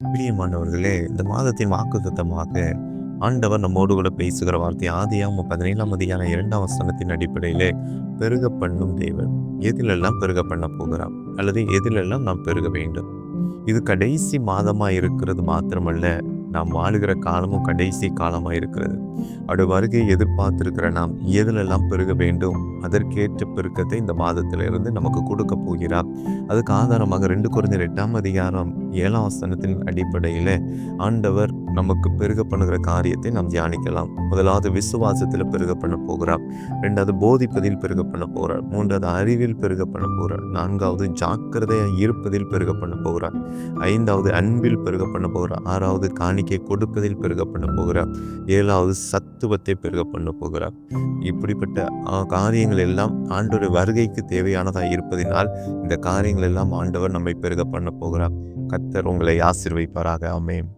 பிரியமானவர்களே, இந்த மாதத்தின் வாக்குத்தத்தமாக ஆண்டவர் நம்மோடு கூட பேசுகிற வார்த்தை ஆதியாகமம் 17ஆம் அதிகாரம் 2ஆம் வசனத்தின் அடிப்படையிலே பெருக பண்ணும் தேவன் எதிலெல்லாம் பெருக பண்ண போகிறார் அல்லது எதிலெல்லாம் நாம் பெருக வேண்டும். இது கடைசி மாதமாக இருக்கிறது மாத்திரமல்ல, நாம் வாழுகிற காலமும் கடைசி காலமாக இருக்கிறது. அவருடைய வருகையை எதிர்பார்த்திருக்கிற நாம் எதிலெல்லாம் பெருக வேண்டும், அதற்கேற்ற பெருக்கத்தை இந்த மாதத்திலிருந்து நமக்கு கொடுக்க போகிறார். அதுக்கு ஆதாரமாக 2 கொரிந்தியர் 8ஆம் அதிகாரம் 7ஆம் வசனத்தின் அடிப்படையில் ஆண்டவர் நமக்கு பெருக பண்ணுகிற காரியத்தை நாம் தியானிக்கலாம். முதலாவது விசுவாசத்தில் பெருக பண்ண போகிறார். 2வது போதிப்பதில் பெருக பண்ண போகிறார். 3வது அறிவில் பெருக பண்ண போகிறார். 4வது ஜாக்கிரதையாக இருப்பதில் பெருக பண்ண போகிறார். 5வது அன்பில் பெருக பண்ண போகிறார். 6வது காணிக்கை கொடுப்பதில் பெருக பண்ண போகிறார். 7வது சத்துவத்தை பெருக பண்ண போகிறார். இப்படிப்பட்ட காரியங்கள் எல்லாம் ஆண்டவருடைய வருகைக்கு தேவையானதாக இருப்பதினால் இந்த காரியங்கள் எல்லாம் ஆண்டவர் நம்மை பெருக பண்ண போகிறார். கர்த்தர் உங்களை ஆசீர்வதிப்பாராக. ஆமென்.